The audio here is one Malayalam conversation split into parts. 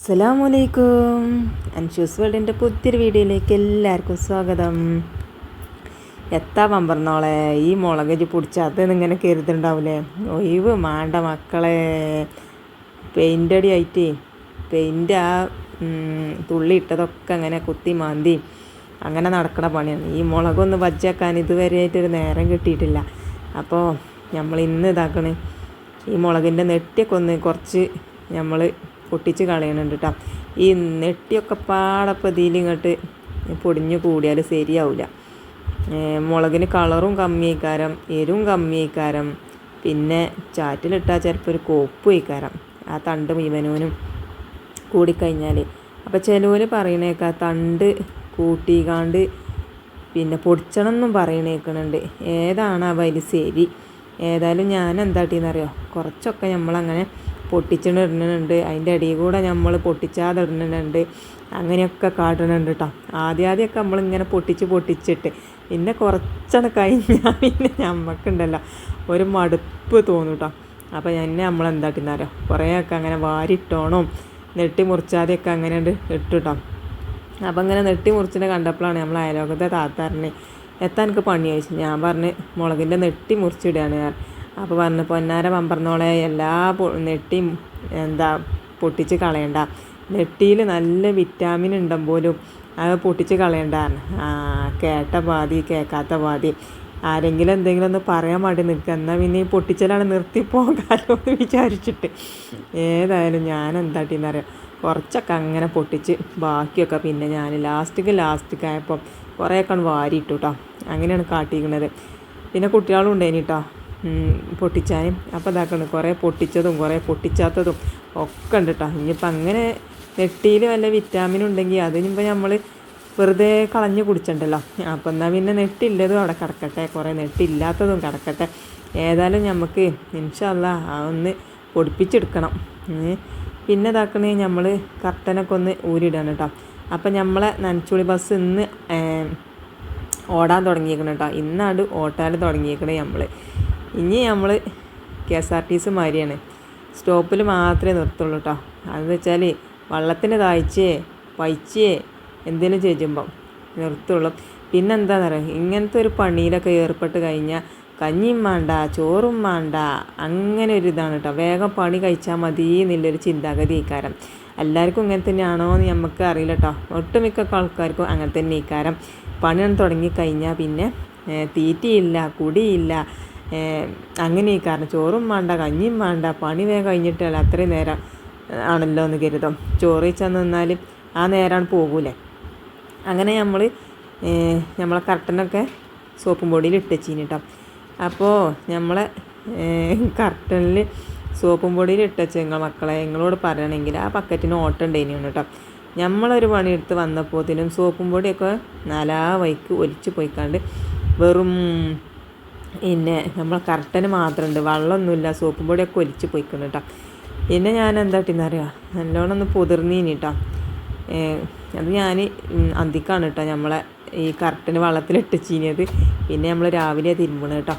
അസ്സലാമലൈക്കും. അൻഷൂസ് വേൾഡിൻ്റെ പുതിയൊരു വീഡിയോയിലേക്ക് എല്ലാവർക്കും സ്വാഗതം. എത്താ പമ്പർന്നോളെ ഈ മുളക് പൊടിച്ച് അതെന്നിങ്ങനെ കരുതുണ്ടാവില്ലേ? ഒഴിവ് മാണ്ട മക്കളെ. പെയിൻ്റടി ആയിട്ട് പെയിൻ്റ് ആ തുള്ളി ഇട്ടതൊക്കെ അങ്ങനെ കുത്തി മാന്തി അങ്ങനെ നടക്കണ പണിയാണ്. ഈ മുളകൊന്ന് വജ്ജാക്കാൻ ഇതുവരെയായിട്ടൊരു നേരം കിട്ടിയിട്ടില്ല. അപ്പോൾ നമ്മൾ ഇന്ന് ഇതാക്കണേ ഈ മുളകിൻ്റെ നെട്ടിയൊക്കെ ഒന്ന് കുറച്ച് നമ്മൾ പൊട്ടിച്ച് കളയണുണ്ട് കേട്ടോ. ഈ നെട്ടിയൊക്കെ പാടപ്പം ഇതിലിങ്ങോട്ട് പൊടിഞ്ഞു കൂടിയാൽ ശരിയാവില്ല. മുളകിന് കളറും കമ്മിയേക്കാരം, എരിവും കമ്മിയേക്കാരം, പിന്നെ ചാറ്റിലിട്ടാൽ ചിലപ്പോൾ ഒരു കോപ്പ് വയ്ക്കാരം ആ തണ്ട് മുഴുവനും കൂടിക്കഴിഞ്ഞാൽ. അപ്പോൾ ചിലവർ പറയണേക്കാ തണ്ട് കൂട്ടിക്കാണ്ട് പിന്നെ പൊടിച്ചണം എന്നും പറയണേക്കണുണ്ട്. ഏതാണ് ആ അതിൽ ശരി? ഏതായാലും ഞാൻ എന്താട്ടീന്നറിയോ, കുറച്ചൊക്കെ നമ്മളങ്ങനെ പൊട്ടിച്ചിടുന്നുണ്ട്. അതിൻ്റെ ഇടയിൽ കൂടെ നമ്മൾ പൊട്ടിച്ചാതിടുന്നുണ്ട്. അങ്ങനെയൊക്കെ കാട്ടണുണ്ട് കേട്ടോ. ആദ്യമൊക്കെ നമ്മളിങ്ങനെ പൊട്ടിച്ചിട്ട് പിന്നെ കുറച്ചൊക്കെ കഴിഞ്ഞാൽ പിന്നെ നമുക്കുണ്ടല്ലോ ഒരു മടുപ്പ് തോന്നും കേട്ടോ. അപ്പോൾ നമ്മളെന്താട്ടിന്നറിയോ, കുറേയൊക്കെ അങ്ങനെ വാരിട്ടോണം നെട്ടി മുറിച്ചാതെയൊക്കെ അങ്ങനെ ഇട്ടു കേട്ടോ. അപ്പം ഇങ്ങനെ നെട്ടി മുറിച്ചിട്ട് കണ്ടപ്പോഴാണ് നമ്മൾ അയലോകത്തെ താത്താറിന് എത്താൻ എനിക്ക് പണി ചോദിച്ചു. ഞാൻ പറഞ്ഞ് മുളകിൻ്റെ നെട്ടി മുറിച്ചിടുകയാണ് ഞാൻ. അപ്പോൾ പറഞ്ഞു, പൊന്നാര പമ്പർന്നോളെ എല്ലാ നെട്ടിയും പൊട്ടിച്ച് കളയണ്ട, നെട്ടിയിൽ നല്ല വിറ്റാമിൻ ഉണ്ടെങ്കിൽ പോലും അത് പൊട്ടിച്ച് കളയണ്ട. കേട്ട പാതി കേൾക്കാത്ത പാതി. ആരെങ്കിലും എന്തെങ്കിലും ഒന്ന് പറയാൻ വേണ്ടി നിൽക്കുക, എന്നാൽ പിന്നെ ഈ പൊട്ടിച്ചലാണ് നിർത്തിപ്പോകാമല്ലോ എന്ന് വിചാരിച്ചിട്ട്. ഏതായാലും ഞാൻ എന്താട്ടിന്നറിയാം, കുറച്ചൊക്കെ അങ്ങനെ പൊട്ടിച്ച് ബാക്കിയൊക്കെ പിന്നെ ഞാൻ ലാസ്റ്റിക്കായപ്പം കുറേയൊക്കെ വാരിയിട്ടു കേട്ടോ. അങ്ങനെയാണ് കാട്ടിക്കുന്നത്. പിന്നെ കുട്ടികളും ഉണ്ടായിന് കേട്ടോ പൊട്ടിച്ചാനും. അപ്പോൾ ഇതാക്കണം കുറേ പൊട്ടിച്ചതും കുറേ പൊട്ടിച്ചാത്തതും ഒക്കെ ഉണ്ട് കേട്ടോ. ഇനിയിപ്പോൾ അങ്ങനെ നെട്ടിയിൽ വല്ല വിറ്റാമിൻ ഉണ്ടെങ്കിൽ അതിനിപ്പോൾ നമ്മൾ വെറുതെ കളഞ്ഞ് കുടിച്ചിട്ടുണ്ടല്ലോ. അപ്പോൾ എന്നാൽ പിന്നെ നെട്ടില്ലതും അവിടെ കിടക്കട്ടെ, കുറേ നെട്ടില്ലാത്തതും കിടക്കട്ടെ. ഏതായാലും നമുക്ക് ഇൻഷാ അല്ലാ ഒന്ന് പൊടിപ്പിച്ചെടുക്കണം. പിന്നെ ഇതാക്കണേ നമ്മൾ കർട്ടനൊക്കെ ഒന്ന് ഊരിയിടാണ് കേട്ടോ. അപ്പം നമ്മളെ നനച്ചുളി ബസ് ഇന്ന് ഓടാൻ തുടങ്ങിയേക്കണം കേട്ടോ. ഇന്നാണ്ട് ഓട്ടാൻ തുടങ്ങിയേക്കണേ നമ്മൾ. ഇനി നമ്മൾ KSRTC മാതിരിയാണ്, സ്റ്റോപ്പിൽ മാത്രമേ നിർത്തുള്ളൂ കേട്ടോ. അതെന്ന് വെച്ചാൽ വള്ളത്തിന് താഴ്ചയെ പൈച്ചയെ എന്തെങ്കിലും ചെയ്യുമ്പം നിർത്തുള്ളൂ. പിന്നെന്താണെന്ന് അറിയാം, ഇങ്ങനത്തെ ഒരു പണിയിലൊക്കെ ഏർപ്പെട്ട് കഴിഞ്ഞാൽ കഞ്ഞിയും വേണ്ട ചോറും വേണ്ട അങ്ങനെ ഒരു ഇതാണ് കേട്ടോ. വേഗം പണി കഴിച്ചാൽ മതി എന്നുള്ളൊരു ചിന്താഗതി ഇക്കാരം. എല്ലാവർക്കും ഇങ്ങനെ തന്നെയാണോ എന്ന് നമുക്ക് അറിയില്ല കേട്ടോ. ഒട്ടുമിക്ക ആൾക്കാർക്കും അങ്ങനെ തന്നെ ഇക്കാരം. പണി തുടങ്ങിക്കഴിഞ്ഞാൽ പിന്നെ തീറ്റയില്ല കുടിയില്ല അങ്ങനെ കാരണം ചോറും വേണ്ട കഞ്ഞിയും വേണ്ട, പണി വേഗം കഴിഞ്ഞിട്ടല്ല അത്രയും നേരം ആണല്ലോ എന്ന് കരുതും. ചോറ് വെച്ചാൽ നിന്നാൽ ആ നേരമാണ് പോകൂലേ. അങ്ങനെ നമ്മളെ കർട്ടനൊക്കെ സോപ്പും പൊടിയിൽ ഇട്ടച്ചീന് കേട്ടോ. അപ്പോൾ നമ്മളെ കർട്ടനിൽ സോപ്പും പൊടിയിൽ ഇട്ടച്ച് മക്കളെ നിങ്ങളോട് പറയണമെങ്കിൽ ആ ബക്കറ്റിന് ഓട്ടം ഉണ്ടായിരുന്നു കേട്ടോ. നമ്മളൊരു പണിയെടുത്ത് വന്നപ്പോഴത്തേനും സോപ്പും പൊടിയൊക്കെ നാലാ വൈക്ക് ഒലിച്ച് പോയിക്കാണ്ട് വെറും പിന്നെ നമ്മൾ കർട്ടന് മാത്രമുണ്ട്, വെള്ളമൊന്നുമില്ല, സോപ്പും പൊടിയൊക്കെ ഒലിച്ച് പോയിക്കണം കേട്ടോ. പിന്നെ ഞാൻ എന്താട്ടിന്നറിയാം, നല്ലോണം ഒന്ന് പൊതിർന്നീനി കേട്ടോ. അത് ഞാൻ അന്തിക്കാണ് കേട്ടോ നമ്മളെ ഈ കർട്ടന് വെള്ളത്തിലിട്ട് ചീനിയത്. പിന്നെ നമ്മൾ രാവിലെ തിരുമ്പണം കേട്ടോ.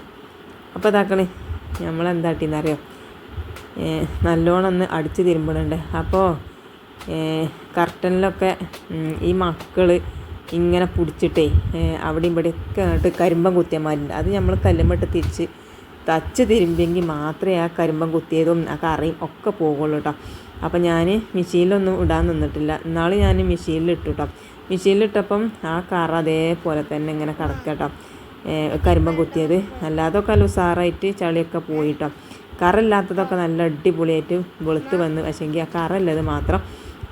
അപ്പോൾ ഇതാക്കണേ നമ്മളെന്താട്ടിന്നറിയോ, നല്ലോണം ഒന്ന് അടിച്ച് തിരുമ്പണുണ്ട്. അപ്പോൾ കർട്ടനിലൊക്കെ ഈ മക്കൾ ഇങ്ങനെ പിടിച്ചിട്ടേ അവിടെയും ഇവിടെയൊക്കെ ആയിട്ട് കരിമ്പം കുത്തിയമാരുണ്ട്. അത് നമ്മൾ കല്ലുമ്പിട്ട് തിരിച്ച് തച്ച് തിരുമ്പിയെങ്കിൽ മാത്രമേ ആ കരിമ്പം കുത്തിയതും ആ കറിയും ഒക്കെ പോകുള്ളൂ കേട്ടോ. അപ്പോൾ ഞാൻ മെഷീനിലൊന്നും ഇടാൻ നിന്നിട്ടില്ല. ഇന്നാൾ ഞാൻ മെഷീനിലിട്ടു കേട്ടോ. മെഷീനിലിട്ടപ്പം ആ കറ അതേപോലെ തന്നെ ഇങ്ങനെ കിടക്കുക കേട്ടോ, കരിമ്പം കുത്തിയത്. അല്ലാതൊക്കെ നല്ല ഉസാറായിട്ട് ചളിയൊക്കെ പോയിട്ടോ. കറില്ലാത്തതൊക്കെ നല്ല അടിപൊളിയായിട്ട് വെളുത്ത് വന്ന്, പക്ഷേങ്കിൽ ആ കറല്ലത് മാത്രം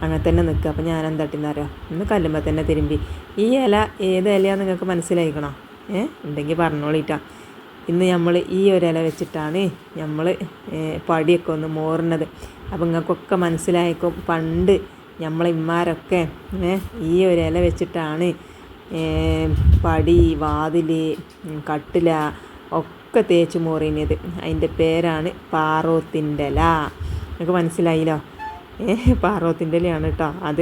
അങ്ങനെ തന്നെ നിൽക്കുക. അപ്പോൾ ഞാൻ എന്താട്ടിന്നറിയാം, ഇന്ന് കല്ലുമ്പോൾ തന്നെ തിരുമ്പി. ഈ ഇല ഏത് ഇലയാന്ന് നിങ്ങൾക്ക് മനസ്സിലായിക്കണോ? ഉണ്ടെങ്കിൽ പറഞ്ഞോളിട്ടാ. ഇന്ന് നമ്മൾ ഈ ഒരു ഇല വെച്ചിട്ടാണ് നമ്മൾ പടിയൊക്കെ ഒന്ന് മോറുന്നത്. അപ്പോൾ നിങ്ങൾക്കൊക്കെ മനസ്സിലായേക്കും, പണ്ട് നമ്മളെ ഇമ്മാരൊക്കെ ഈ ഒരു ഇല വെച്ചിട്ടാണ് പടി വാതിൽ കട്ടില ഒക്കെ തേച്ച് മോറിയത്. അതിൻ്റെ പേരാണ് പാറോത്തിൻ്റെ ഇല. നിങ്ങൾക്ക് മനസ്സിലായില്ലോ? പാറോത്തിൻ്റെ ഇലയാണ് കേട്ടോ അത്.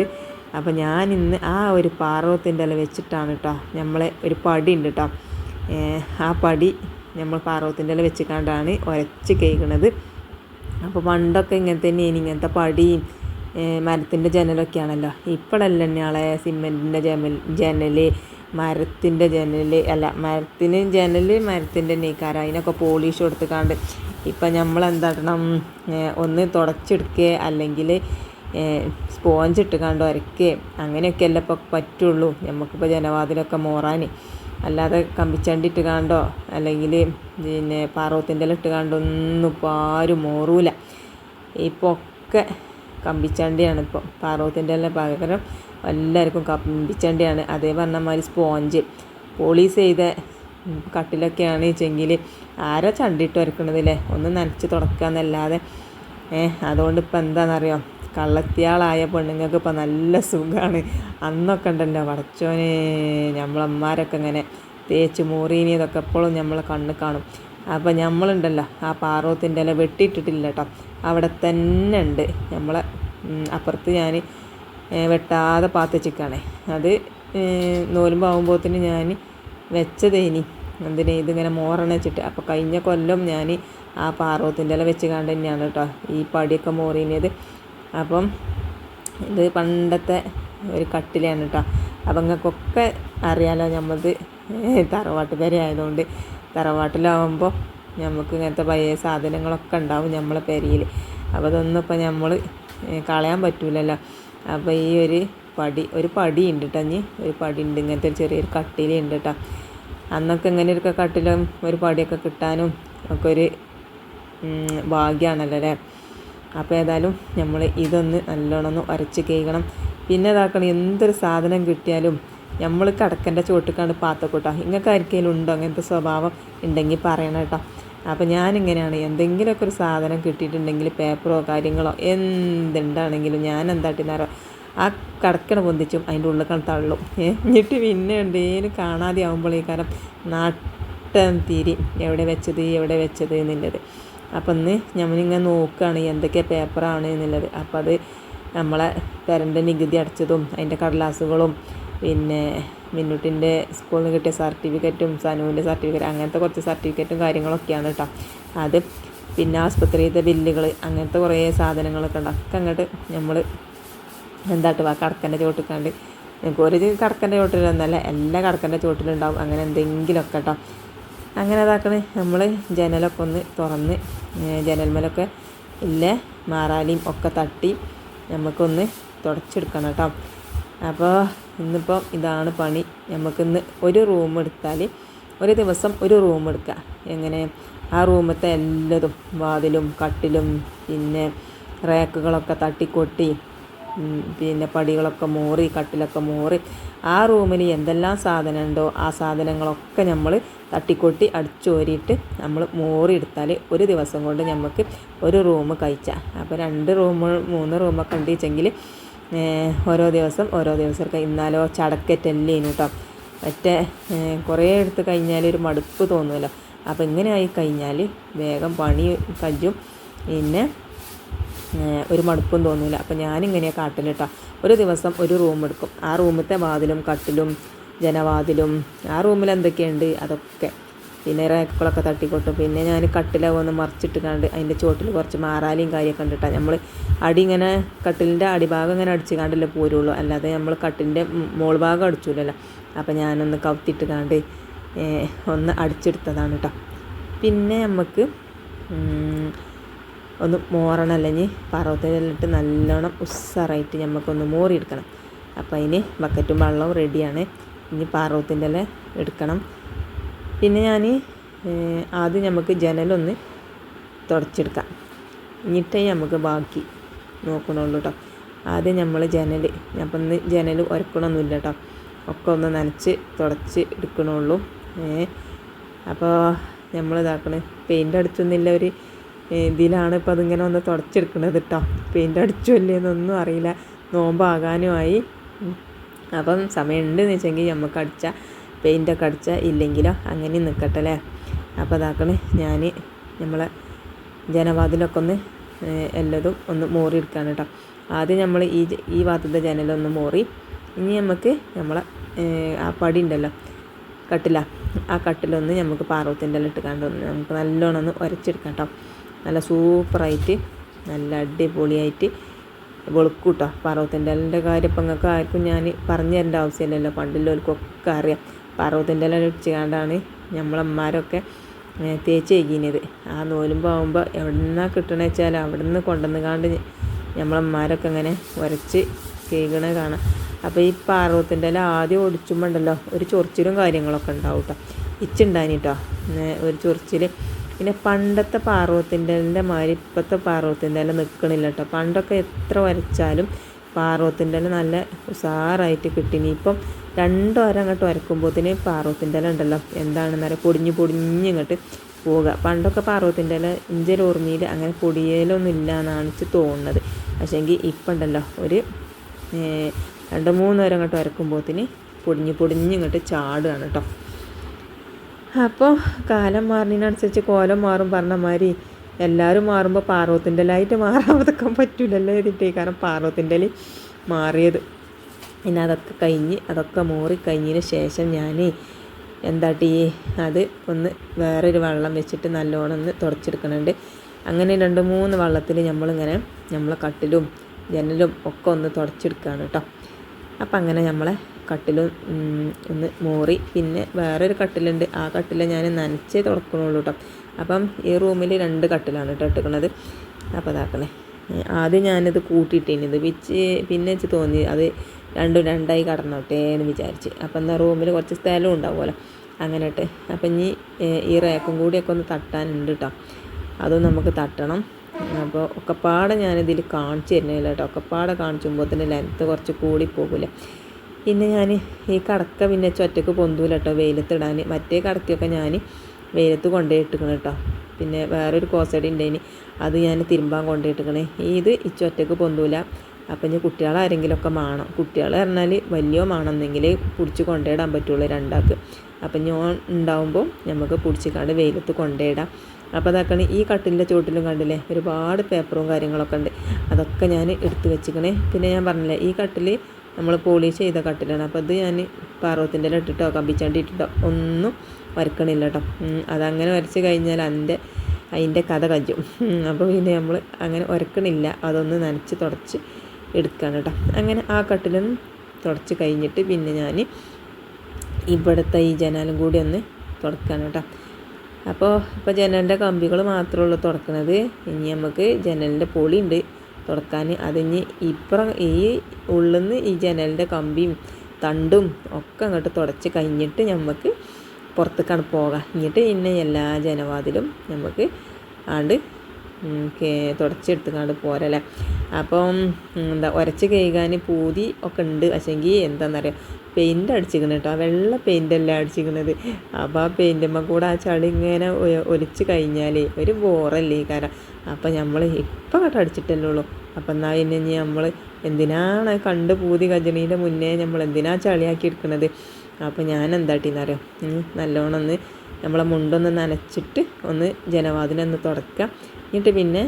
അപ്പോൾ ഞാൻ ഇന്ന് ആ ഒരു പാറോത്തിൻ്റെ ഇല വെച്ചിട്ടാണ് കേട്ടോ നമ്മളെ ഒരു പടി ഉണ്ട് കേട്ടോ. ആ പടി നമ്മൾ പാറോത്തിൻ്റെ ഇല വെച്ചിട്ടാണ് ഉരച്ച് കേൾക്കണത്. അപ്പോൾ പണ്ടൊക്കെ ഇങ്ങനെ തന്നെയാണ്, ഇങ്ങനത്തെ പടിയും മരത്തിൻ്റെ ജനലൊക്കെയാണല്ലോ. ഇപ്പോഴല്ല തന്നെയാളെ സിമെൻറ്റിൻ്റെ ജനൽ, മരത്തിൻ്റെ ജനൽ അല്ല, മരത്തിൻ്റെ നീക്കാരം അതിനൊക്കെ പോളിഷ് കൊടുത്തുകാണ്ട് ഇപ്പം നമ്മൾ എന്താക്കണം, ഒന്ന് തുടച്ചെടുക്കുക അല്ലെങ്കിൽ സ്പോഞ്ച് ഇട്ടുകാണ്ട് ഉരയ്ക്കുക, അങ്ങനെയൊക്കെയല്ല ഇപ്പോൾ പറ്റുള്ളൂ നമുക്കിപ്പോൾ ജനവാതിലൊക്കെ മോറാൻ. അല്ലാതെ കമ്പിച്ചണ്ടി ഇട്ടുകാണ്ടോ അല്ലെങ്കിൽ പിന്നെ പാറവത്തിൻ്റെ ഇല ഇട്ടുകാണ്ടൊന്നും ഇപ്പോൾ ആരും മോറൂല. ഇപ്പോൾ ഒക്കെ കമ്പിച്ചണ്ടിയാണ്. ഇപ്പോൾ പാറവത്തിൻ്റെ ഇല പകരം എല്ലാവർക്കും കമ്പിച്ചണ്ടിയാണ്. അതേ പറഞ്ഞ മാതിരി സ്പോഞ്ച് പോളീസ് ചെയ്ത കട്ടിലൊക്കെയാണ് വെച്ചെങ്കിൽ ആരാ ചണ്ടിട്ട് വരക്കണതില്ലേ, ഒന്ന് നനച്ച് തുടക്കുക എന്നല്ലാതെ. അതുകൊണ്ട് ഇപ്പം എന്താണെന്നറിയോ, കള്ളത്തിയാളായ പെണ്ണുങ്ങൾക്ക് ഇപ്പം നല്ല സുഖമാണ്. അന്നൊക്കെ ഉണ്ടല്ലോ പടച്ചോനെ, നമ്മളമ്മമാരൊക്കെ ഇങ്ങനെ തേച്ച് മൂറീനി ഇതൊക്കെ എപ്പോഴും നമ്മളെ കണ്ണ് കാണും. അപ്പം നമ്മളുണ്ടല്ലോ ആ പാറവത്തിൻ്റെ ഇല വെട്ടിയിട്ടിട്ടില്ല കേട്ടോ, അവിടെ തന്നെ ഉണ്ട്. നമ്മളെ അപ്പുറത്ത് ഞാൻ വെട്ടാതെ പാത്ത് വെച്ചിരിക്കുകയാണേ. അത് നോലുമ്പാകുമ്പോഴത്തേന് ഞാൻ വെച്ചതേനി എന്തിന് ഇതിങ്ങനെ മോറണ വെച്ചിട്ട്. അപ്പോൾ കഴിഞ്ഞ കൊല്ലം ഞാൻ ആ പാറവത്തിൻ്റെ ഇല വെച്ച് കണ്ട് തന്നെയാണ് കേട്ടോ ഈ പടിയൊക്കെ മോറിയത്. അപ്പം ഇത് പണ്ടത്തെ ഒരു കട്ടിലാണ് കേട്ടോ. അപ്പം നിങ്ങൾക്കൊക്കെ അറിയാലോ, നമ്മളത് തറവാട്ട് പേരെ ആയതുകൊണ്ട് തറവാട്ടിലാവുമ്പോൾ നമുക്ക് ഇങ്ങനത്തെ പഴയ സാധനങ്ങളൊക്കെ ഉണ്ടാവും നമ്മളെ പെരയിൽ. അപ്പോൾ അതൊന്നും ഇപ്പം നമ്മൾ കളയാൻ പറ്റൂലല്ലോ. അപ്പോൾ ഈ ഒരു പടി ഉണ്ട് കേട്ടോ, ഒരു പടി ഉണ്ട്, ഇങ്ങനത്തെ ഒരു ചെറിയൊരു കട്ടിലുണ്ട് കേട്ടോ. അന്നൊക്കെ ഇങ്ങനെ ഒരു കട്ടിലും ഒരു പടിയൊക്കെ കിട്ടാനും ഒക്കെ ഒരു ഭാഗ്യമാണല്ലോ അല്ലേ. അപ്പോൾ ഏതായാലും നമ്മൾ ഇതൊന്ന് നല്ലോണം ഒന്ന് ഉരച്ച് കേൾക്കണം. പിന്നെ ഇതാക്കണം, എന്തൊരു സാധനം കിട്ടിയാലും നമ്മൾ കടക്കൻ്റെ ചുവട്ടിക്കാണ്ട് പാത്തക്കൂട്ടോ. നിങ്ങൾക്ക് ആർക്കെങ്കിലും ഉണ്ടോ അങ്ങനത്തെ സ്വഭാവം? ഉണ്ടെങ്കിൽ പറയണം കേട്ടോ. അപ്പോൾ ഞാനിങ്ങനെയാണ്, എന്തെങ്കിലുമൊക്കെ ഒരു സാധനം കിട്ടിയിട്ടുണ്ടെങ്കിൽ പേപ്പറോ കാര്യങ്ങളോ എന്തുണ്ടാണെങ്കിലും ഞാൻ എന്താട്ടിനാറോ ആ കടക്കണ പൊന്തിച്ചും അതിൻ്റെ ഉള്ളിൽ തള്ളും. എന്നിട്ട് പിന്നെ എന്തേലും കാണാതെ ആകുമ്പോഴേക്കാരം നാട്ടം തിരി എവിടെ വെച്ചത് എന്നുള്ളത്. അപ്പം ഇന്ന് നമ്മളിങ്ങനെ നോക്കുകയാണ് എന്തൊക്കെ പേപ്പറാണ് എന്നുള്ളത്. അപ്പം അത് നമ്മളെ പെരൻ്റെ നികുതി അടച്ചതും അതിൻ്റെ കടലാസുകളും പിന്നെ മിന്നുട്ടിൻ്റെ സ്കൂളിൽ നിന്ന് കിട്ടിയ സർട്ടിഫിക്കറ്റും സനുവിൻ്റെ സർട്ടിഫിക്കറ്റ്, അങ്ങനത്തെ കുറച്ച് സർട്ടിഫിക്കറ്റും കാര്യങ്ങളൊക്കെയാണ് കേട്ടോ. അത് പിന്നെ ആസ്പത്രിയിലത്തെ ബില്ലുകൾ, അങ്ങനത്തെ കുറേ സാധനങ്ങളൊക്കെ ഉണ്ട്. ഒക്കെ അങ്ങോട്ട് നമ്മൾ എന്താട്ട് കടക്കൻ്റെ ചോട്ടിക്കാണ്ട്, ഒരു കടക്കൻ്റെ ചോട്ടിലൊന്നല്ല, എല്ലാ കടക്കൻ്റെ ചോട്ടിലുണ്ടാവും അങ്ങനെ എന്തെങ്കിലുമൊക്കെ കേട്ടോ. അങ്ങനെ അതാക്കണേ നമ്മൾ ജനലൊക്കെ ഒന്ന് തുറന്ന് ജനൽമേലൊക്കെ ഇല്ല മാറാലിയും ഒക്കെ തട്ടി നമുക്കൊന്ന് തുടച്ചെടുക്കണം കേട്ടോ. അപ്പോൾ ഇന്നിപ്പം ഇതാണ് പണി. നമുക്കിന്ന് ഒരു റൂം എടുത്താൽ ഒരു ദിവസം ഒരു റൂം എടുക്കുക. എങ്ങനെ ആ റൂമത്തെ എല്ലാതും വാതിലും കട്ടിലും പിന്നെ റാക്കുകളൊക്കെ തട്ടിക്കൊട്ടി പിന്നെ പടികളൊക്കെ മോറി കട്ടിലൊക്കെ മോറി ആ റൂമിൽ എന്തെല്ലാം സാധനം ഉണ്ടോ ആ സാധനങ്ങളൊക്കെ നമ്മൾ തട്ടിക്കൊട്ടി അടിച്ചോരിയിട്ട് നമ്മൾ മോറി എടുത്താൽ ഒരു ദിവസം കൊണ്ട് നമുക്ക് ഒരു റൂം കഴിച്ചാൽ. അപ്പോൾ 2 റൂം 3 റൂമൊക്കെ ഉണ്ട് വെച്ചെങ്കിൽ ഓരോ ദിവസം ഇന്നാലോ ചടക്കറ്റല്ലേനു കേട്ടോ. മറ്റേ കുറേ എടുത്ത് കഴിഞ്ഞാൽ ഒരു മടുപ്പ് തോന്നുമല്ലോ. അപ്പോൾ ഇങ്ങനെ ആയി കഴിഞ്ഞാൽ വേഗം പണി കജ്ജും, പിന്നെ ഒരു മടുപ്പും തോന്നില്ല. അപ്പോൾ ഞാനിങ്ങനെയാണ് കാട്ടൽ കേട്ടോ. ഒരു ദിവസം ഒരു റൂം എടുക്കും. ആ റൂമിലത്തെ വാതിലും കട്ടിലും ജനവാതിലും ആ റൂമിൽ എന്തൊക്കെയുണ്ട് അതൊക്കെ പിന്നെ റാക്കുകളൊക്കെ തട്ടിക്കൊട്ടും. പിന്നെ ഞാൻ കട്ടിലൊന്ന് മറിച്ചിട്ട് കണ്ട് അതിൻ്റെ ചുവട്ടിൽ കുറച്ച് മാറാലിയും കാര്യമൊക്കെ ഉണ്ട് കേട്ടോ. നമ്മൾ അടി ഇങ്ങനെ കട്ടിലിൻ്റെ അടിഭാഗം ഇങ്ങനെ അടിച്ച് കാണ്ടല്ലേ പോരുള്ളൂ, അല്ലാതെ നമ്മൾ കട്ടിലിൻ്റെ മോൾ ഭാഗം അടിച്ചില്ലല്ലോ. അപ്പോൾ ഞാനൊന്ന് കവുത്തിട്ട് കണ്ട് ഒന്ന് അടിച്ചെടുത്തതാണ് കേട്ടോ. പിന്നെ നമുക്ക് ഒന്ന് മോറണം, അല്ലെങ്കിൽ പറവത്തിലിട്ട് നല്ലോണം ഉസ്സാറായിട്ട് നമുക്കൊന്ന് മോറിയെടുക്കണം. അപ്പോൾ അതിന് ബക്കറ്റും വെള്ളവും റെഡിയാണ്. ഇനി പാറവത്തിൻ്റെ ഇല എടുക്കണം. പിന്നെ ഞാൻ ആദ്യം നമുക്ക് ജനലൊന്ന് തുടച്ചെടുക്കാം, എന്നിട്ടേ നമുക്ക് ബാക്കി നോക്കണുള്ളൂ കേട്ടോ. ആദ്യം നമ്മൾ അപ്പം ഇന്ന് ജനൽ ഉരക്കണമൊന്നുമില്ല കേട്ടോ, ഒക്കെ ഒന്ന് നനച്ച് തുടച്ച് എടുക്കണുള്ളൂ. അപ്പോൾ നമ്മൾ ഇതാക്കണേ പെയിൻ്റ് അടിച്ചൊന്നുമില്ല, ഒരു ഇതിലാണ് ഇപ്പോൾ അതിങ്ങനെ ഒന്ന് തുടച്ചെടുക്കണത് കേട്ടോ. പെയിൻ്റ് അടിച്ചോ ഇല്ലേന്നൊന്നും അറിയില്ല, നോമ്പാകാനുമായി. അപ്പം സമയമുണ്ടെന്ന് വെച്ചെങ്കിൽ നമുക്ക് അടിച്ചാൽ പെയിൻ്റൊക്കെ അടിച്ചാൽ ഇല്ലെങ്കിലോ അങ്ങനെ നിൽക്കട്ടെ അല്ലേ. അപ്പോൾ അതാക്കണേ ഞാൻ നമ്മളെ ജനവാതിലൊക്കെ ഒന്ന് എല്ലാതും ഒന്ന് മോറി എടുക്കുകയാണ് കേട്ടോ. ആദ്യം നമ്മൾ ഈ ഭാഗത്തെ ജനലൊന്ന് മോറി, ഇനി നമുക്ക് നമ്മളെ ആ പടി ഉണ്ടല്ലോ കട്ടില, ആ കട്ടിലൊന്ന് നമുക്ക് പാറവത്തിൻ്റെ ഇല ഇട്ട് കണ്ടൊന്ന് നമുക്ക് നല്ലോണം ഒന്ന് ഉരച്ചെടുക്കാം കേട്ടോ. നല്ല സൂപ്പറായിട്ട് നല്ല അടിപൊളിയായിട്ട് വെളുക്കൂട്ടോ. പാറവത്തിൻ്റെ ഇലൻ്റെ കാര്യം ഇപ്പം നിങ്ങൾക്ക് ആർക്കും ഞാൻ പറഞ്ഞു തരേണ്ട ആവശ്യമില്ലല്ലോ, പണ്ടുള്ളവർക്കൊക്കെ അറിയാം. പാറവത്തിൻ്റെ ഇല വെച്ചുകൊണ്ടാണ് നമ്മളമ്മമാരൊക്കെ തേച്ച് കഴിക്കുന്നത്. ആ നോലുമ്പാകുമ്പോൾ എവിടെ നിന്നാണ് കിട്ടണമെന്ന് വെച്ചാൽ അവിടെ നിന്ന് കൊണ്ടുവന്നുകാണ്ട് നമ്മളമ്മമാരൊക്കെ അങ്ങനെ ഉരച്ച് കേൾക്കണ കാണാം. അപ്പോൾ ഈ പാറവത്തിൻ്റെ ഇല ആദ്യം ഒടിച്ചുമ്പോൾ ഉണ്ടല്ലോ ഒരു ചൊറിച്ചിലും കാര്യങ്ങളൊക്കെ ഉണ്ടാവും കേട്ടോ. ഇച്ചുണ്ടായിട്ടോ ഒരു ചൊറിച്ചിൽ. പിന്നെ പണ്ടത്തെ പാറവത്തിൻ്റെ ഇലൻ്റെ മാതിരി ഇപ്പോഴത്തെ പാറവത്തിൻ്റെ ഇല നിൽക്കണില്ല കേട്ടോ. പണ്ടൊക്കെ എത്ര വരച്ചാലും പാറവത്തിൻ്റെ ഇല നല്ല ഉഷാറായിട്ട് കിട്ടിനി. ഇപ്പം 2 വാരം അങ്ങോട്ട് വരക്കുമ്പോഴത്തേന് പാറവത്തിൻ്റെ ഇല ഉണ്ടല്ലോ എന്താണെന്നറിയാം പൊടിഞ്ഞിങ്ങോട്ട് പോവുക. പണ്ടൊക്കെ പാറവത്തിൻ്റെ ഇല ഇഞ്ചൽ ഓർമ്മയിൽ അങ്ങനെ പൊടിയലൊന്നും ഇല്ല എന്നാണ് എനിക്ക് തോന്നുന്നത്. പക്ഷേങ്കിൽ ഇപ്പം ഉണ്ടല്ലോ ഒരു 2-3 വാരം അങ്ങോട്ട് വരക്കുമ്പോഴത്തേന് പൊടിഞ്ഞിങ്ങോട്ട് ചാടുകയാണ് കേട്ടോ. അപ്പോൾ കാലം മാറുന്നതിനനുസരിച്ച് കോലം മാറും പറഞ്ഞ മാതിരി എല്ലാവരും മാറുമ്പോൾ പാറവത്തിൻ്റെ ഇലയായിട്ട് മാറാതെക്കാൻ പറ്റില്ലല്ലോ എഴുതിട്ടേ. കാരണം പാറവത്തിൻ്റെ ഇല മാറിയത് പിന്നെ അതൊക്കെ മോറി കഴിഞ്ഞതിന് ശേഷം ഞാൻ എന്താട്ടി അത് ഒന്ന് വേറൊരു വെള്ളം വെച്ചിട്ട് നല്ലോണം ഒന്ന് തുടച്ചെടുക്കുന്നുണ്ട്. അങ്ങനെ 2-3 വെള്ളത്തിൽ നമ്മളിങ്ങനെ നമ്മളെ കട്ടിലും ജനലും ഒക്കെ ഒന്ന് തുടച്ചെടുക്കുകയാണ് കേട്ടോ. അപ്പം അങ്ങനെ നമ്മളെ കട്ടിലും ഒന്ന് മോറി. പിന്നെ വേറൊരു കട്ടിലുണ്ട്, ആ കട്ടിൽ ഞാൻ നനച്ചേ തുടക്കണുള്ളൂ കേട്ടോ. അപ്പം ഈ റൂമിൽ 2 കട്ടിലാണ് കേട്ടോ ഇട്ടിരിക്കുന്നത്. അപ്പോൾ അതാക്കണേ ആദ്യം ഞാനിത് കൂട്ടിയിട്ടേനിത് പിന്നെ വെച്ച് തോന്നി അത് 2-2ആയി കടന്നോട്ടെ എന്ന് വിചാരിച്ച്. അപ്പം എന്നാൽ റൂമിൽ കുറച്ച് സ്ഥലം ഉണ്ടാവുമല്ലോ അങ്ങനെ ഇട്ട്. അപ്പം ഇനി ഈ റേക്കും കൂടിയൊക്കെ ഒന്ന് തട്ടാനുണ്ട് കേട്ടോ, അതും നമുക്ക് തട്ടണം. അപ്പോൾ ഒക്കെപ്പാടെ ഞാനിതിൽ കാണിച്ചു തരുന്നില്ല കേട്ടോ. ഒക്കെപ്പാടെ കാണിച്ചുമ്പോൾ തന്നെ ലെങ്ത്ത് കുറച്ച് കൂടി പോകില്ല. പിന്നെ ഞാൻ ഈ കടക്ക പിന്നെ ഒറ്റക്ക് പൊന്തൂല കേട്ടോ വെയിലത്തിടാൻ. മറ്റേ കടക്കൊക്കെ ഞാൻ വെയിലത്ത് കൊണ്ടുപോയി ഇട്ടിക്കണം കേട്ടോ. പിന്നെ വേറൊരു കോസടി ഉണ്ടായിന്, അത് ഞാൻ തിരുമ്പാൻ കൊണ്ടുപോയി ഇട്ടിക്കണേ. ഇത് ഒറ്റക്ക് പൊന്തൂല. അപ്പം ഇനി കുട്ടികളാരെങ്കിലുമൊക്കെ വേണം. കുട്ടികൾ പറഞ്ഞാൽ വലിയ വേണമെന്നെങ്കിൽ പിടിച്ച് കൊണ്ടുപോയിടാൻ പറ്റുള്ളൂ 2 ആൾക്ക്. അപ്പം ഞാൻ ഉണ്ടാവുമ്പോൾ നമുക്ക് പിടിച്ചിക്കാണ്ട് വെയിലത്ത് കൊണ്ടുപോയിടാം. അപ്പോൾ അതാക്കണേ ഈ കട്ടിലിൻ്റെ ചുവട്ടിലും കണ്ടില്ലേ ഒരുപാട് പേപ്പറും കാര്യങ്ങളൊക്കെ ഉണ്ട്, അതൊക്കെ ഞാൻ എടുത്ത് വെച്ചിക്കണേ. പിന്നെ ഞാൻ പറഞ്ഞില്ലേ ഈ കട്ടിൽ നമ്മൾ പോളിഷ് ചെയ്ത കട്ടിലാണ്. അപ്പോൾ അത് ഞാൻ പാറവത്തിൻ്റെ ഇല ഇട്ടിട്ടോ കമ്പിച്ചാണ്ടി ഇട്ടിട്ടോ ഒന്നും വരക്കണില്ല കേട്ടോ. അതങ്ങനെ വരച്ച് കഴിഞ്ഞാൽ അതിൻ്റെ കഥ കജ്ജും. അപ്പോൾ പിന്നെ നമ്മൾ അങ്ങനെ വരക്കണില്ല, അതൊന്ന് നനച്ച് തുടച്ച് എടുക്കുകയാണ് കേട്ടോ. അങ്ങനെ ആ കട്ടിലൊന്നും തുടച്ച് കഴിഞ്ഞിട്ട് പിന്നെ ഞാൻ ഇവിടുത്തെ ഈ ജനാലും കൂടി ഒന്ന് തുടക്കുകയാണ് കേട്ടോ. അപ്പോൾ ജനലിൻ്റെ കമ്പികൾ മാത്രമേ ഉള്ളൂ തുടക്കുന്നത്. ഇനി നമുക്ക് ജനലിൻ്റെ പൊളിയുണ്ട് തുടക്കാൻ. അതിന് ഇപ്പുറം ഈ ഉള്ളിൽ നിന്ന് ഈ ജനലിൻ്റെ കമ്പിയും തണ്ടും ഒക്കെ അങ്ങോട്ട് തുടച്ച് കഴിഞ്ഞിട്ട് നമുക്ക് പുറത്തേക്കാണ് പോകാം. എന്നിട്ട് പിന്നെ എല്ലാ ജനവാതിലും നമുക്ക് ആണ്ട് തുടച്ചെടുത്തുകൊണ്ട് പോരല്ലേ. അപ്പം ഉരച്ച് കഴുകാൻ പൂതി ഒക്കെ ഉണ്ട്. പക്ഷേങ്കിൽ എന്താണെന്നറിയാം പെയിൻ്റ് അടിച്ചിരിക്കണം കേട്ടോ. വെള്ള പെയിൻ്റല്ല അടിച്ചിരിക്കുന്നത്. അപ്പോൾ ആ പെയിൻറ്റുമ്പോൾ കൂടെ ആ ചളി ഇങ്ങനെ ഒലിച്ച് കഴിഞ്ഞാൽ ഒരു ബോറല്ലേ കാരണം. അപ്പം നമ്മൾ ഇപ്പം കേട്ടോ അടിച്ചിട്ടല്ലേ ഉള്ളൂ. അപ്പം എന്നാൽ പിന്നെ ഇനി നമ്മൾ എന്തിനാണ് കണ്ട് പൂതി കജണീൻ്റെ മുന്നേ നമ്മൾ എന്തിനാ ചളിയാക്കി എടുക്കുന്നത്. അപ്പോൾ ഞാൻ എന്താട്ടിന്നറിയാം നല്ലോണം ഒന്ന് നമ്മളെ മുണ്ടൊന്ന് നനച്ചിട്ട് ഒന്ന് ജനവാതിലൊന്ന് തുടക്കുക. എന്നിട്ട് പിന്നെ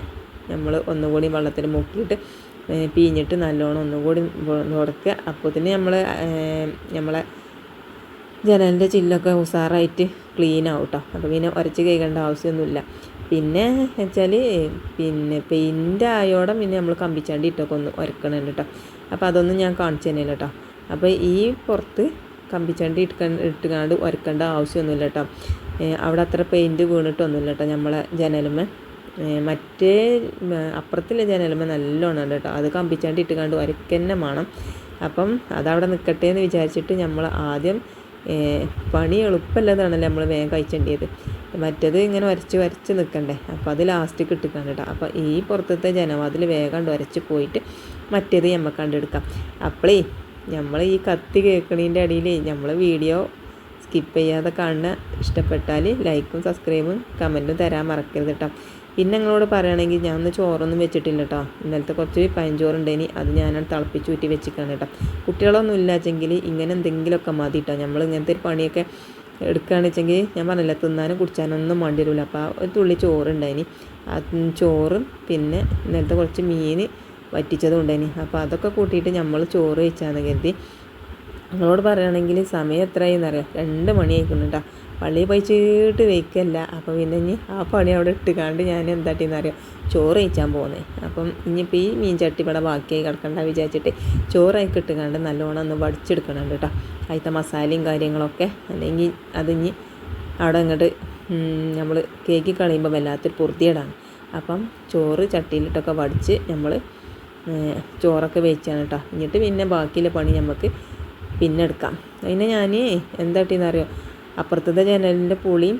നമ്മൾ ഒന്നുകൂടി വെള്ളത്തിൽ മുക്കിയിട്ട് പിഴിഞ്ഞിട്ട് നല്ലോണം ഒന്നുകൂടി തുടക്കുക. അപ്പോൾ തന്നെ നമ്മളെ ജനലിൻ്റെ ചില്ലൊക്കെ ഉഷാറായിട്ട് ക്ലീൻ ആവും കേട്ടോ. അപ്പോൾ പിന്നെ ഉരച്ച് കഴുകേണ്ട ആവശ്യമൊന്നുമില്ല. പിന്നെ വെച്ചാൽ പിന്നെ പെയിൻ്റ് ആയോടെ പിന്നെ നമ്മൾ കമ്പിച്ചാണ്ടി ഇട്ടൊക്കെ ഒന്ന് ഉരക്കണുണ്ട് കേട്ടോ. അപ്പോൾ അതൊന്നും ഞാൻ കാണിച്ചു തന്നെയല്ല കേട്ടോ. അപ്പോൾ ഈ പുറത്ത് കമ്പിച്ചാണ്ടി ഇട്ടുകാണ്ട് ഉരക്കേണ്ട ആവശ്യമൊന്നുമില്ല കേട്ടോ. അവിടെ അത്ര പെയിൻറ്റ് വീണിട്ടൊന്നുമില്ല കേട്ടോ നമ്മളെ ജനലുമേ. മറ്റേ അപ്പുറത്തുള്ള ജനലുമേ നല്ലോണം ഉണ്ട് കേട്ടോ. അത് കമ്പിച്ചാണ്ടി ഇട്ടുകാണ്ട് ഉരക്കന്നെ വേണം. അപ്പം അതവിടെ നിൽക്കട്ടെ എന്ന് വിചാരിച്ചിട്ട് നമ്മൾ ആദ്യം പണി എളുപ്പമല്ലതാണല്ലോ നമ്മൾ വേഗം കഴിച്ചേണ്ടിയത്. മറ്റേത് ഇങ്ങനെ വരച്ച് നിൽക്കണ്ടേ. അപ്പോൾ അത് ലാസ്റ്റിക്ക് ഇട്ടിക്കാണ് കേട്ടോ. അപ്പോൾ ഈ പുറത്തത്തെ ജനവാതിൽ വേഗം വരച്ച് പോയിട്ട് മറ്റേത് നമുക്ക് കണ്ടെടുക്കാം. അപ്പോളേ നമ്മൾ ഈ കത്തി കേൾക്കണതിൻ്റെ ഇടയിൽ നമ്മൾ വീഡിയോ സ്കിപ്പ് ചെയ്യാതെ കാണുന്ന ഇഷ്ടപ്പെട്ടാൽ ലൈക്കും സബ്സ്ക്രൈബും കമൻറ്റും തരാൻ മറക്കരുത് കേട്ടോ. പിന്നെ നിങ്ങളോട് പറയുകയാണെങ്കിൽ ഞാൻ ഒന്ന് ചോറൊന്നും വെച്ചിട്ടില്ല കേട്ടോ. ഇന്നലത്തെ കുറച്ച് പഴഞ്ചോറുണ്ടേനി, അത് ഞാനാണ് തിളപ്പിച്ച് ഊറ്റി വെച്ചിട്ടാണ് കേട്ടോ. കുട്ടികളൊന്നും ഇല്ലാച്ചെങ്കിൽ ഇങ്ങനെ എന്തെങ്കിലുമൊക്കെ മതി കേട്ടോ. നമ്മൾ ഇങ്ങനത്തെ ഒരു പണിയൊക്കെ എടുക്കുകയാണെന്ന് വെച്ചെങ്കിൽ ഞാൻ പറഞ്ഞില്ല തിന്നാനും കുടിച്ചാനൊന്നും വേണ്ടി വരില്ല. അപ്പോൾ ഒരു തുള്ളി ചോറുണ്ടായിനി, ആ ചോറും പിന്നെ ഇന്നലത്തെ കുറച്ച് മീൻ വറ്റിച്ചതും ഉണ്ടായിനി. അപ്പോൾ അതൊക്കെ കൂട്ടിയിട്ട് നമ്മൾ ചോറ് വെച്ചാന്ന് കരുതി. നിങ്ങളോട് പറയുകയാണെങ്കിൽ സമയം എത്രയെന്നറിയാം, 2 മണി ആയിക്കുന്നുണ്ടാ. പള്ളിയിൽ പോയി ചീട്ട് വയ്ക്കല്ല. അപ്പോൾ പിന്നെ ഇനി ആ പണി അവിടെ ഇട്ടുകാണ്ട് ഞാൻ എന്താട്ടിയെന്നറിയാം, ചോറ് കഴിച്ചാൻ പോകുന്നത്. അപ്പം ഇനിയിപ്പോൾ ഈ മീൻ ചട്ടി ഇവിടെ ബാക്കിയായി കിടക്കണ്ട വിചാരിച്ചിട്ട് ചോറായി ഇട്ടുകാണ്ട് നല്ലോണം ഒന്ന് വടിച്ചെടുക്കണുണ്ട് കേട്ടോ. അതിലത്തെ മസാലയും കാര്യങ്ങളൊക്കെ, അല്ലെങ്കിൽ അതിഞ്ഞ് അവിടെ അങ്ങോട്ട് നമ്മൾ കേക്ക് കളയുമ്പോൾ വല്ലാത്തൊരു പൊറുതിയേടാണ്. അപ്പം ചോറ് ചട്ടിയിലിട്ടൊക്കെ വടിച്ച് നമ്മൾ ചോറൊക്കെ വെച്ചാണ് കേട്ടോ. എന്നിട്ട് പിന്നെ ബാക്കിയുള്ള പണി നമുക്ക് പിന്നെ എടുക്കാം. അതിനെ ഞാൻ എന്താട്ടിയെന്നറിയോ, അപ്പുറത്തത്തെ ജനലിൻ്റെ പൊളിയും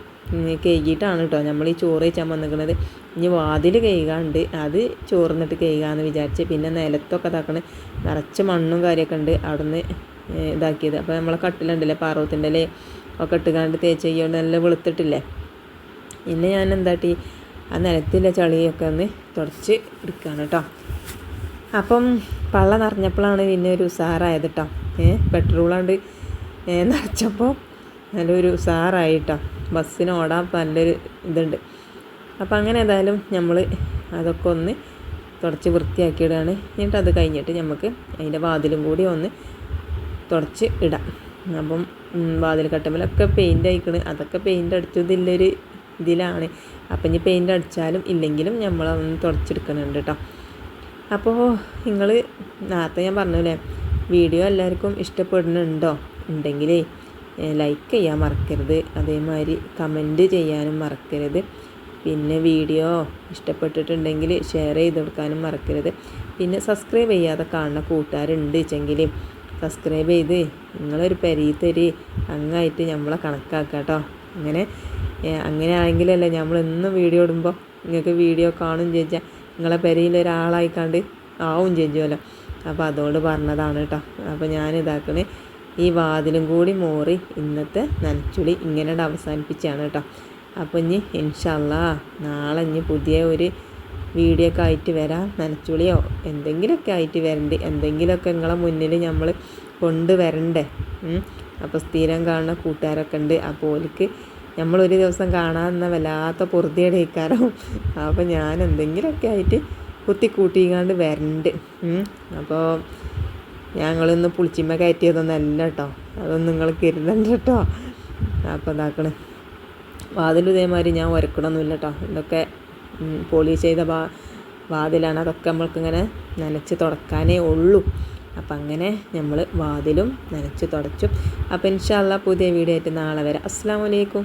കഴുകിയിട്ടാണ് കേട്ടോ നമ്മൾ ഈ ചോറ് വെച്ചാൽ വന്നിരിക്കുന്നത്. ഇനി വാതിൽ കഴുകാണ്ട് അത് ചോറിന്നിട്ട് കഴുകാമെന്ന് വിചാരിച്ച്. പിന്നെ നിലത്തൊക്കെ ഇതാക്കണ നിറച്ച് മണ്ണും കാര്യമൊക്കെ ഉണ്ട്, അവിടെ നിന്ന് ഇതാക്കിയത്. അപ്പോൾ നമ്മളെ കട്ടിലുണ്ടല്ലേ പാറവത്തിൻ്റെ ഇല ഒക്കെ ഇട്ടുകാണ്ട് തേച്ച് കഴിയുകൊണ്ട് നല്ല വെളുത്തിട്ടില്ലേ. പിന്നെ ഞാൻ എന്താട്ടി ആ നിലത്തിലെ ചളിയൊക്കെ ഒന്ന് തുടച്ച് എടുക്കുകയാണ് കേട്ടോ. അപ്പം പള്ള നിറഞ്ഞപ്പോഴാണ് പിന്നെ ഒരു ഉസാറായത് കേട്ടോ. പെട്രോളാണ്ട് നിറച്ചപ്പോൾ നല്ലൊരു ഉസാറായി കേട്ടോ. ബസ്സിന് ഓടാൻ നല്ലൊരു ഇതുണ്ട്. അപ്പം അങ്ങനെ ഏതായാലും നമ്മൾ അതൊക്കെ ഒന്ന് തുടച്ച് വൃത്തിയാക്കിയിടുകയാണ്. എന്നിട്ട് അത് കഴിഞ്ഞിട്ട് നമുക്ക് അതിൻ്റെ വാതിലും കൂടി ഒന്ന് തുടച്ച് ഇടാം. അപ്പം വാതിൽ കട്ടുമ്പോഴൊക്കെ പെയിൻ്റ് ആയിക്കണ്, അതൊക്കെ പെയിൻ്റ് അടിച്ചതില്ലൊരു ഇതിലാണ്. അപ്പം ഇനി പെയിൻ്റ് അടിച്ചാലും ഇല്ലെങ്കിലും നമ്മളൊന്ന് തുടച്ചെടുക്കുന്നുണ്ട് കേട്ടോ. അപ്പോൾ നിങ്ങൾ നേരത്തെ ഞാൻ പറഞ്ഞല്ലേ, വീഡിയോ എല്ലാവർക്കും ഇഷ്ടപ്പെടുന്നുണ്ടോ ഉണ്ടെങ്കിൽ ലൈക്ക് ചെയ്യാൻ മറക്കരുത്, അതേമാതിരി കമൻറ്റ് ചെയ്യാനും മറക്കരുത്. പിന്നെ വീഡിയോ ഇഷ്ടപ്പെട്ടിട്ടുണ്ടെങ്കിൽ ഷെയർ ചെയ്ത് കൊടുക്കാനും മറക്കരുത്. പിന്നെ സബ്സ്ക്രൈബ് ചെയ്യാതെ കാണുന്ന കൂട്ടുകാരുണ്ട് വെച്ചെങ്കിൽ സബ്സ്ക്രൈബ് ചെയ്ത് നിങ്ങളൊരു പെരീത്തൊരു അങ്ങായിട്ട് നമ്മളെ കണക്കാക്കുക കേട്ടോ. അങ്ങനെ ആണെങ്കിലല്ലേ നമ്മളെന്നും വീഡിയോ ഇടുമ്പോൾ നിങ്ങൾക്ക് വീഡിയോ കാണും ചോദിച്ചാൽ നിങ്ങളെ പെരയിലൊരാളായിക്കാണ്ട് ആവും ചെയ്യുമല്ലോ. അപ്പോൾ അതുകൊണ്ട് പറഞ്ഞതാണ് കേട്ടോ. അപ്പോൾ ഞാനിതാക്കണേ ഈ വാതിലും കൂടി മോറി ഇന്നത്തെ നനച്ചുളി ഇങ്ങനെ അവസാനിപ്പിച്ചാണ് കേട്ടോ. അപ്പോൾ ഇനി ഇൻഷാ അല്ലാഹ് നാളെ ഇനി പുതിയ ഒരു വീഡിയോ ഒക്കെ ആയിട്ട് വരാം. നനച്ചുളിയോ എന്തെങ്കിലുമൊക്കെ ആയിട്ട് വരണ്ടേ, എന്തെങ്കിലുമൊക്കെ നിങ്ങളെ മുന്നിൽ നമ്മൾ കൊണ്ടുവരണ്ടേ. അപ്പോൾ സ്ഥിരം കാണുന്ന കൂട്ടുകാരൊക്കെ ഉണ്ട്. അപ്പോൾ ഓർക്ക് നമ്മളൊരു ദിവസം കാണാമെന്ന വല്ലാത്ത പൊറുതിയുടെ ഇക്കാരം. അപ്പോൾ ഞാൻ എന്തെങ്കിലുമൊക്കെ ആയിട്ട് കുത്തിക്കൂട്ടിക്കാണ്ട് വരണ്ട്. അപ്പോൾ ഞങ്ങളൊന്ന് പുളിച്ചിമ്മ കയറ്റിയതൊന്നല്ല കേട്ടോ, അതൊന്നും നിങ്ങൾ കരുതണ്ട കേട്ടോ. അപ്പോൾ ഇതാക്കണേ വാതിൽ ഇതേമാതിരി ഞാൻ ഉരക്കണമൊന്നുമില്ല കേട്ടോ. ഇതൊക്കെ പോളിഷ് ചെയ്ത വാതിലാണ്, അതൊക്കെ നമ്മൾക്കിങ്ങനെ നനച്ച് തുടക്കാനേ ഉള്ളൂ. അപ്പം അങ്ങനെ നമ്മൾ വാതിലും നനച്ച് തുടച്ചു. അപ്പോൾ ഇൻഷാ അല്ലാഹ് പുതിയ വീഡിയോ ആയിട്ട് നാളെ വരാം. അസ്സലാമു അലൈക്കും.